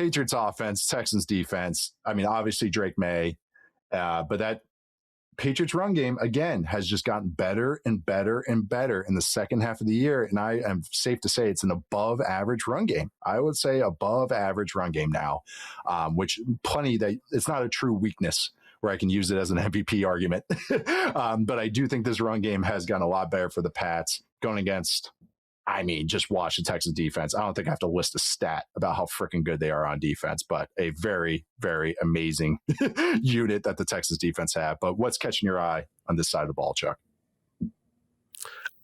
Patriots offense, Texans defense. I mean, obviously Drake Maye, but that Patriots run game, again, has just gotten better and better and better in the second half of the year. And I am safe to say it's an above average run game. I would say above average run game now, which plenty that it's not a true weakness where I can use it as an MVP argument. But I do think this run game has gotten a lot better for the Pats going against, I mean, just watch the Texans defense. I don't think I have to list a stat about how freaking good they are on defense, but a very, very amazing unit that the Texans defense have. But what's catching your eye on this side of the ball, Chuck?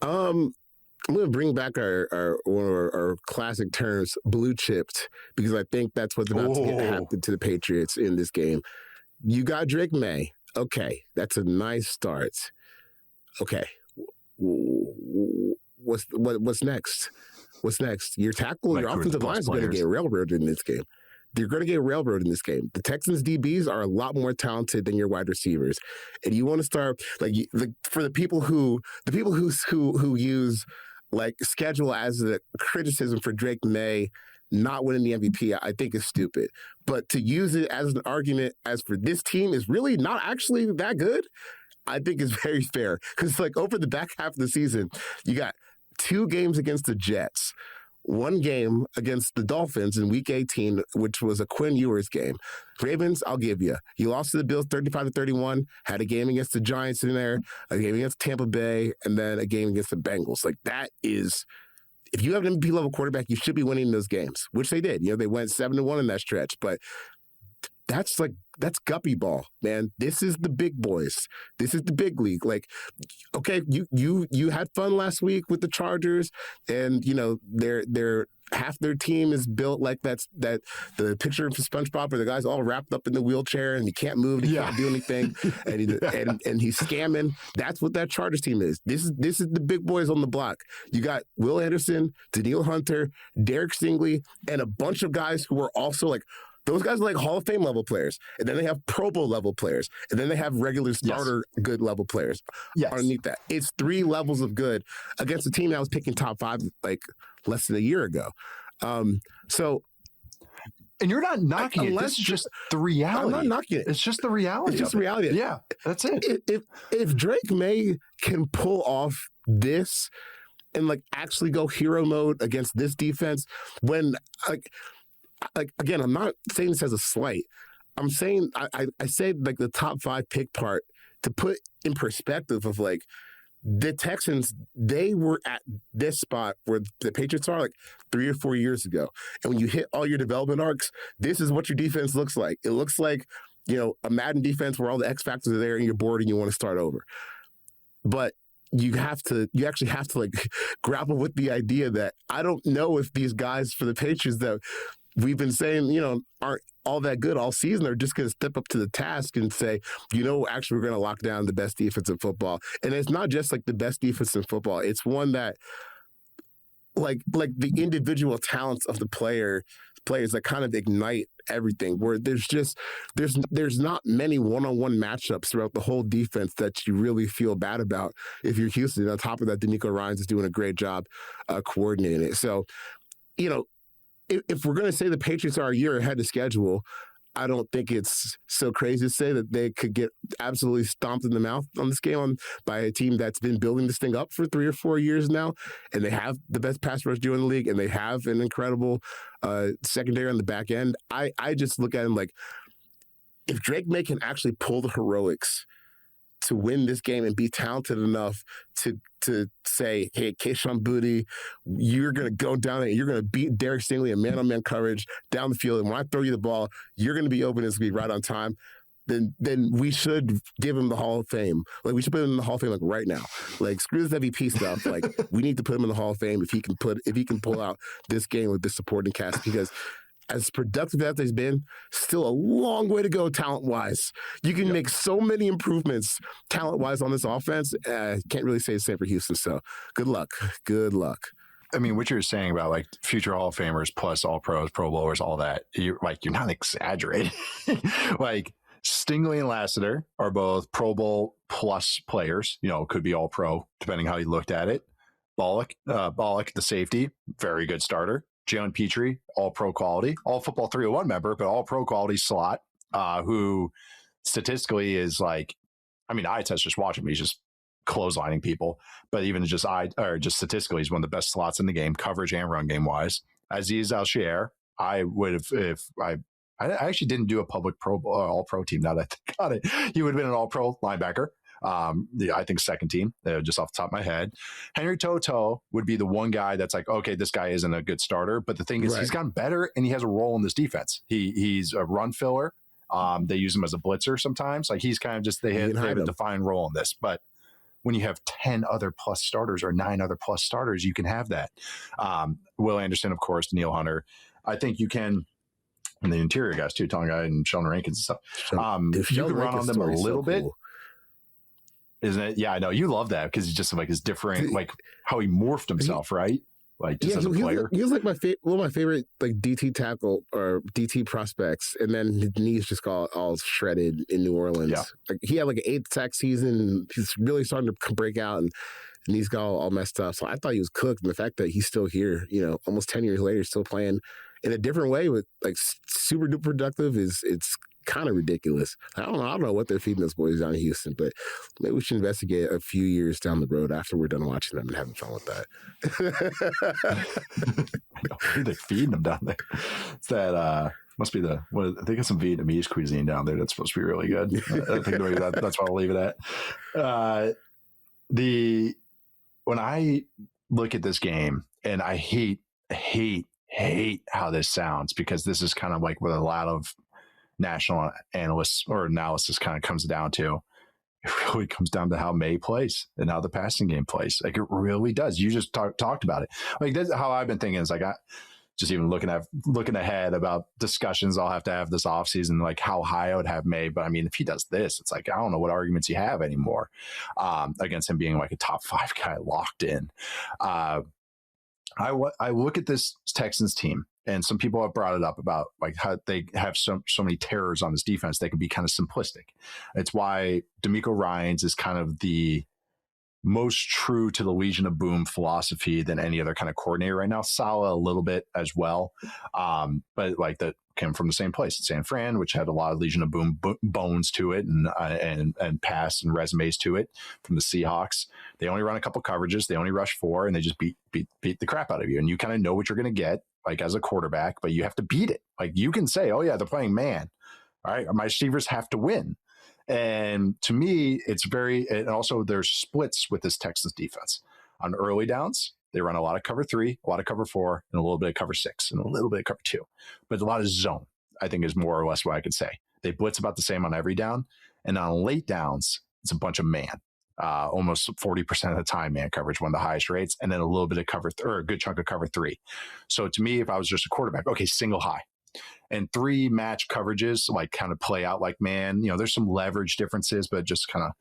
I'm going to bring back our one of our classic terms, blue chipped, because I think that's what's about to happen to the Patriots in this game. You got Drake Maye. Okay, that's a nice start. Okay. What's next? What's next? Your tackle, your offensive line is going to get railroaded in this game. They're going to get railroaded in this game. The Texans DBs are a lot more talented than your wide receivers, and you want to start for the people who use like schedule as a criticism for Drake Maye not winning the MVP, I think is stupid. But to use it as an argument as for this team is really not actually that good, I think is very fair. Because like over the back half of the season, you got 2 games against the Jets, 1 game against the Dolphins in Week 18, which was a Quinn Ewers game. Ravens, I'll give you. You lost to the Bills 35-31, had a game against the Giants in there, a game against Tampa Bay, and then a game against the Bengals. Like that is, if you have an MVP level quarterback, you should be winning those games, which they did. You know, they went 7-1 in that stretch, but that's guppy ball, man. This is the big boys. This is the big league. Like, okay, you had fun last week with the Chargers, and you know they're half their team is built like that the picture of SpongeBob where the guy's all wrapped up in the wheelchair and he can't move, he can't do anything, and he's scamming. That's what that Chargers team is. This is the big boys on the block. You got Will Anderson, Danielle Hunter, Derek Stingley, and a bunch of guys who are also like. Those guys are like Hall of Fame level players. And then they have Pro Bowl level players. And then they have regular starter good level players underneath that. It's 3 levels of good against a team that was picking top 5 like less than a year ago. And you're not knocking it. This is just the reality. I'm not knocking it. It's just the reality. It's just the reality. Yeah, that's it. If Drake Maye can pull off this and like actually go hero mode against this defense when like again, I'm not saying this as a slight. I'm saying I say like the top 5 pick part to put in perspective of like the Texans, they were at this spot where the Patriots are like 3 or 4 years ago. And when you hit all your development arcs, this is what your defense looks like. It looks like, you know, a Madden defense where all the X factors are there and you're bored and you want to start over. But you actually have to like grapple with the idea that I don't know if these guys for the Patriots that we've been saying, you know, aren't all that good all season. They're just going to step up to the task and say, you know, actually, we're going to lock down the best defense in football. And it's not just like the best defense in football. It's one that, like the individual talents of the players that kind of ignite everything. Where there's not many one-on-one matchups throughout the whole defense that you really feel bad about if you're Houston. On top of that, D'Amico Ryans is doing a great job coordinating it. So, you know. If we're going to say the Patriots are a year ahead of schedule, I don't think it's so crazy to say that they could get absolutely stomped in the mouth on this game by a team that's been building this thing up for 3 or 4 years now, and they have the best pass rush duo in the league, and they have an incredible secondary on the back end. I just look at him like, if Drake Maye can actually pull the heroics to win this game and be talented enough to say, hey, Kayshon Boutte, you're going to go down and you're going to beat Derek Stingley in man-on-man coverage down the field. And when I throw you the ball, you're going to be open and it's going to be right on time. Then we should give him the Hall of Fame. Like, we should put him in the Hall of Fame like right now. Like, screw this MVP stuff. Like, we need to put him in the Hall of Fame if he can pull out this game with this supporting cast, because as productive as he's been, still a long way to go talent-wise. You can make so many improvements talent-wise on this offense. Can't really say the same for Houston, so good luck. Good luck. I mean, what you're saying about like future Hall of Famers plus all pros, Pro Bowlers, all that, you're not exaggerating. Like, Stingley and Lassiter are both Pro Bowl plus players. You know, could be all pro, depending how you looked at it. Bollock, the safety, very good starter. Jalen Petrie, all pro quality, all football 301 member, but all pro quality slot, who statistically is like, I mean, eye test, just watch him. He's just clotheslining people, but even just statistically, he's one of the best slots in the game, coverage and run game wise. Aziz Al-Shaair, I would have, if I actually didn't do a public all pro team. Now that I think about it, he would have been an all pro linebacker. I think second team, just off the top of my head. Henry Toto would be the one guy that's like, okay, this guy isn't a good starter, but the thing is, he's gotten better and he has a role in this defense. He's a run filler. They use him as a blitzer sometimes. Like he's kind of just, they have a defined role in this. But when you have 10 other plus starters or 9 other plus starters, you can have that. Will Anderson, of course, Danielle Hunter. I think you can, and the interior guys too, Tonga and Sheldon Rankins and stuff. You can run on them a little bit. Isn't it? Yeah, I know. You love that because he's just like his different, like how he morphed himself, right? Like just as a player. He was like one of my favorite like DT tackle or DT prospects, and then his knees just got all shredded in New Orleans. Yeah. Like he had like an 8 sack season. He's really starting to break out, and knees got all messed up. So I thought he was cooked, and the fact that he's still here, almost 10 years later, still playing in a different way with like super duper productive it's kind of ridiculous. I don't know what they're feeding those boys down in Houston, but maybe we should investigate a few years down the road after we're done watching them and having fun with that. They're feeding them down there. It's that must be I think it's some Vietnamese cuisine down there that's supposed to be really good. I think maybe that's what I'll leave it at. When I look at this game, and I hate how this sounds, because this is kind of like what a lot of national analysts or analysis kind of comes down to. It really comes down to how Maye plays and how the passing game plays. Like it really does. You just talked about it. Like that's how I've been thinking. Is like just even looking ahead about discussions I'll have to have this offseason, like how high I would have Maye. But I mean, if he does this, it's like I don't know what arguments you have anymore against him being like a top 5 guy locked in. I look at this Texans team, and some people have brought it up about like how they have so many terrors on this defense. They can be kind of simplistic. It's why D'Amico Ryans is kind of the most true to the Legion of Boom philosophy than any other kind of coordinator right now. Saleh a little bit as well, but like that came from the same place, San Fran, which had a lot of Legion of Boom bones to it and past and resumes to it from the Seahawks. They only run a couple coverages, they only rush 4, and they just beat the crap out of you. And you kind of know what you're going to get, like as a quarterback, but you have to beat it. Like you can say, oh yeah, they're playing man. All right, my receivers have to win. And to me, and also there's splits with this Texans defense. On early downs, they run a lot of cover 3, a lot of cover 4, and a little bit of cover 6, and a little bit of cover 2. But a lot of zone, I think, is more or less what I could say. They blitz about the same on every down. And on late downs, it's a bunch of man. Almost 40% of the time, man coverage, one of the highest rates, and then a little bit of cover, or a good chunk of cover 3. So to me, if I was just a quarterback, okay, single high. And 3 match coverages like kind of play out like man. There's some leverage differences, but just kind of,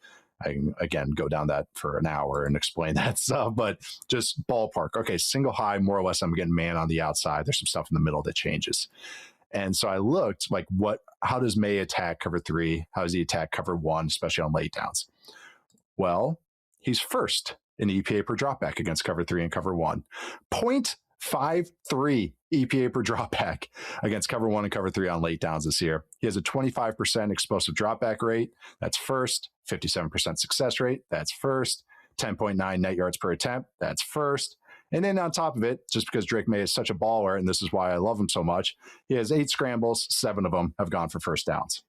I can again go down that for an hour and explain that stuff. But just ballpark, okay, single high, more or less, I'm getting man on the outside. There's some stuff in the middle that changes. And so I looked like how does Maye attack cover 3? How does he attack cover 1, especially on late downs? Well, he's first in the EPA per dropback against cover 3 and cover 1. 0.53 EPA per dropback against cover 1 and cover 3 on late downs this year. He has a 25% explosive dropback rate. That's first. 57% success rate. That's first. 10.9 net yards per attempt. That's first. And then on top of it, just because Drake Maye is such a baller, and this is why I love him so much, he has 8 scrambles. 7 of them have gone for first downs.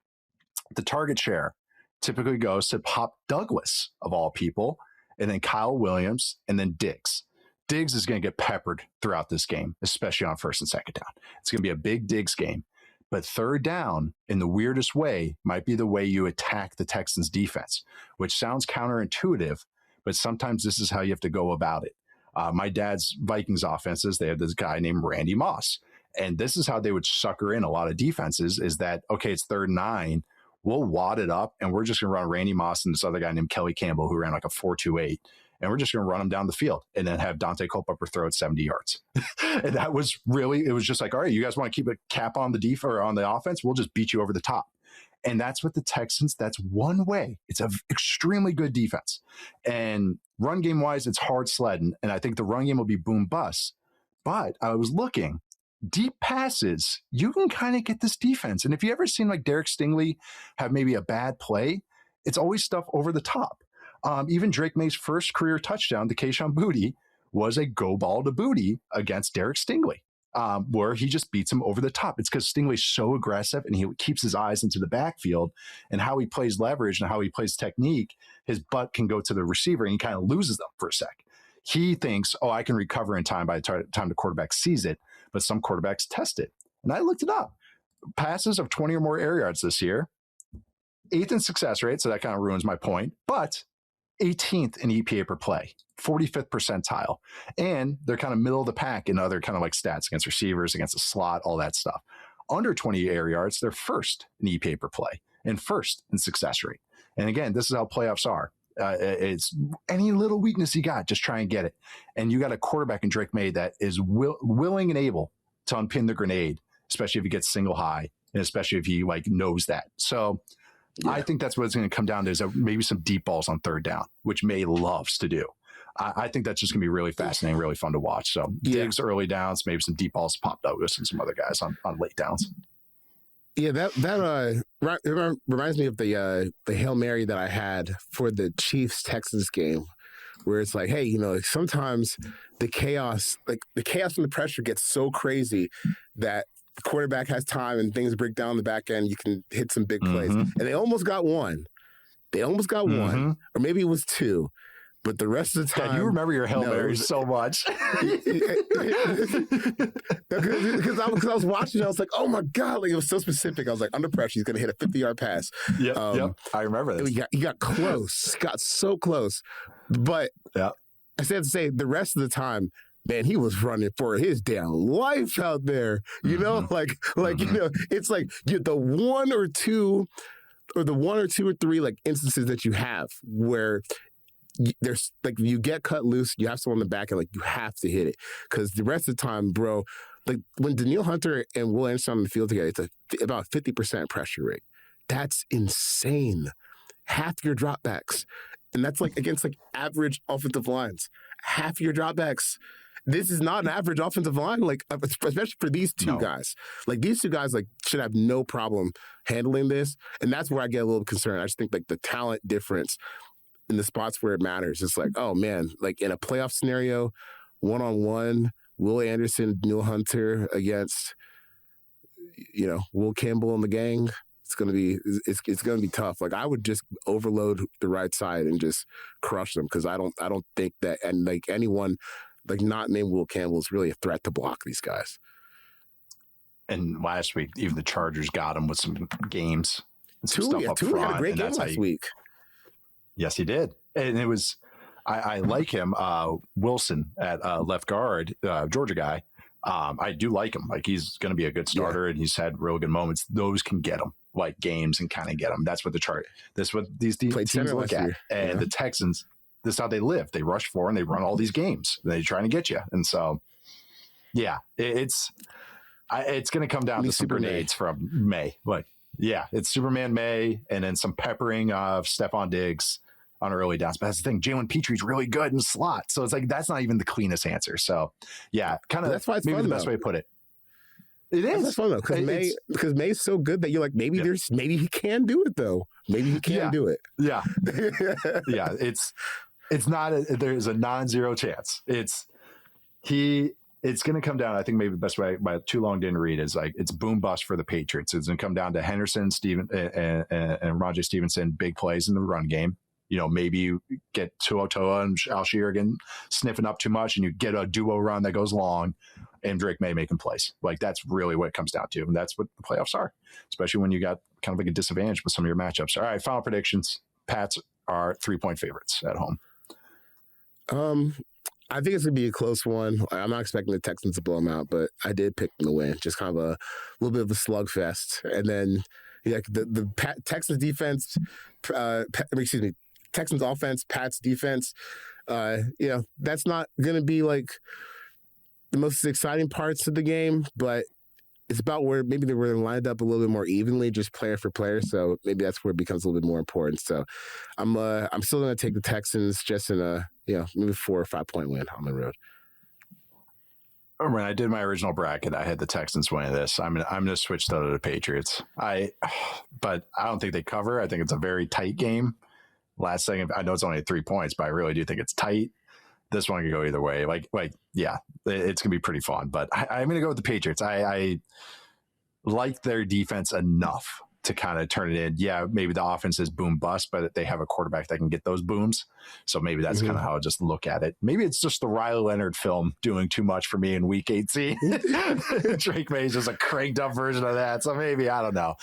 The target share typically goes to Pop Douglas, of all people, and then Kyle Williams, and then Diggs. Diggs is going to get peppered throughout this game, especially on first and second down. It's going to be a big Diggs game. But third down, in the weirdest way, might be the way you attack the Texans defense, which sounds counterintuitive, but sometimes this is how you have to go about it. My dad's Vikings offenses, they have this guy named Randy Moss. And this is how they would sucker in a lot of defenses, is that, okay, it's 3rd and 9. We'll wad it up, and we're just going to run Randy Moss and this other guy named Kelly Campbell, who ran like a 4.28. And we're just going to run them down the field and then have Dante Culpepper throw it 70 yards. And that was really, it was just like, all right, you guys want to keep a cap on the or on the offense? We'll just beat you over the top. And that's what the Texans, that's one way. It's an extremely good defense. And run game wise, it's hard sledding. And I think the run game will be boom bust. But I was looking, deep passes, you can kind of get this defense. And if you ever seen like Derek Stingley have maybe a bad play, it's always stuff over the top. Even Drake May's first career touchdown to Kayshon Boutte was a go ball to Boutte against Derek Stingley, where he just beats him over the top. It's because Stingley's so aggressive and he keeps his eyes into the backfield, and how he plays leverage and how he plays technique, his butt can go to the receiver and he kind of loses them for a sec. He thinks, oh, I can recover in time by the time the quarterback sees it, but some quarterbacks test it. And I looked it up. Passes of 20 or more air yards this year, 8th in success rate, so that kind of ruins my point, but 18th in EPA per play, 45th percentile. And they're kind of middle of the pack in other kind of like stats against receivers, against the slot, all that stuff. Under 20 air yards, they're first in EPA per play and first in success rate. And again, this is how playoffs are. It's any little weakness you got, just try and get it. And you got a quarterback in Drake Maye that is willing and able to unpin the grenade, especially if he gets single high, and especially if he like knows that. So yeah. I think that's what it's going to come down to, is maybe some deep balls on third down, which Maye loves to do. I think that's just going to be really fascinating, really fun to watch. So Diggs early downs, maybe some deep balls to Pop Douglas and some other guys on late downs. Yeah, that reminds me of the Hail Mary that I had for the Chiefs-Texans game, where it's like, hey, you know, sometimes the chaos and the pressure gets so crazy that the quarterback has time and things break down the back end. You can hit some big plays. And they almost got one. One, or maybe it was two. But the rest of the time... God, you remember your Hail Marys so much. Because I was watching, I was like, oh my God, like, it was so specific. I was like, under pressure, he's going to hit a 50-yard pass. Yep, I remember this. He got close. Got so close. But I said to say, the rest of the time, man, he was running for his damn life out there. You know, you know, it's like you're the one or two or three like instances that you have where there's like you get cut loose, you have someone in the back and like you have to hit it, because the rest of the time, bro, like when Danielle Hunter and Will Anderson on the field together, it's about 50% pressure rate. That's insane. Half your dropbacks, and that's like against like average offensive lines. Half your dropbacks. This is not an average offensive line, like especially for these two guys. Like these two guys, like should have no problem handling this, and that's where I get a little concerned. I just think like the talent difference in the spots where it matters. It's like, oh man, like in a playoff scenario, one-on-one, Will Anderson, Danielle Hunter against, you know, Will Campbell and the gang. It's gonna be tough. Like I would just overload the right side and just crush them, because I don't think that, and like anyone like not named Will Campbell is really a threat to block these guys. And last week, even the Chargers got him with some games. Tully had a great game last week. Yes, he did. And it was, I like him. Wilson at left guard, Georgia guy. I do like him. Like he's going to be a good starter, and he's had real good moments. Those can get him like games and kind of get him. That's what that's what these teams look at. And the Texans, this is how they live. They rush for and they run all these games. They're trying to get you. And so, yeah, it's going to come down to some grenades from Maye. Like, yeah, it's Superman Maye and then some peppering of Stephon Diggs on early downs. But that's the thing. Jalen Petry's really good in slot. So it's like, that's not even the cleanest answer. So yeah, kind of, that's why it's maybe the best way to put it. It is. That's fun though. Because May's so good that you're like, maybe he can do it though. Maybe he can do it. Yeah. Yeah. It's not, there's a non-zero chance. It's going to come down. I think maybe the best way, by too long didn't read, is like it's boom bust for the Patriots. It's going to come down to Henderson, Steven, and Rajay Stevenson, big plays in the run game. You know, maybe you get Tuotoa and Alshir again sniffing up too much, and you get a duo run that goes long, and Drake Maye making plays. Like that's really what it comes down to, and that's what the playoffs are, especially when you got kind of like a disadvantage with some of your matchups. All right, final predictions. Pats are 3-point favorites at home. I think it's going to be a close one. I'm not expecting the Texans to blow them out, but I did pick them to win. Just kind of a little bit of a slugfest. And then the Texans defense, Texans offense, Pats defense, that's not going to be like the most exciting parts of the game, but it's about where maybe they were lined up a little bit more evenly, just player for player. So maybe that's where it becomes a little bit more important. So I'm still going to take the Texans just in a maybe 4 or 5 point win on the road. when I did my original bracket, I had the Texans winning this. I'm going to switch to the Patriots. But I don't think they cover. I think it's a very tight game. Last second, I know it's only 3 points, but I really do think it's tight. This one could go either way. Yeah, it's going to be pretty fun. But I'm going to go with the Patriots. I like their defense enough to kind of turn it in. Yeah, maybe the offense is boom bust, but they have a quarterback that can get those booms. So maybe that's kind of how I just look at it. Maybe it's just the Riley Leonard film doing too much for me in week 18. Drake Maye is just a cranked up version of that. So maybe, I don't know.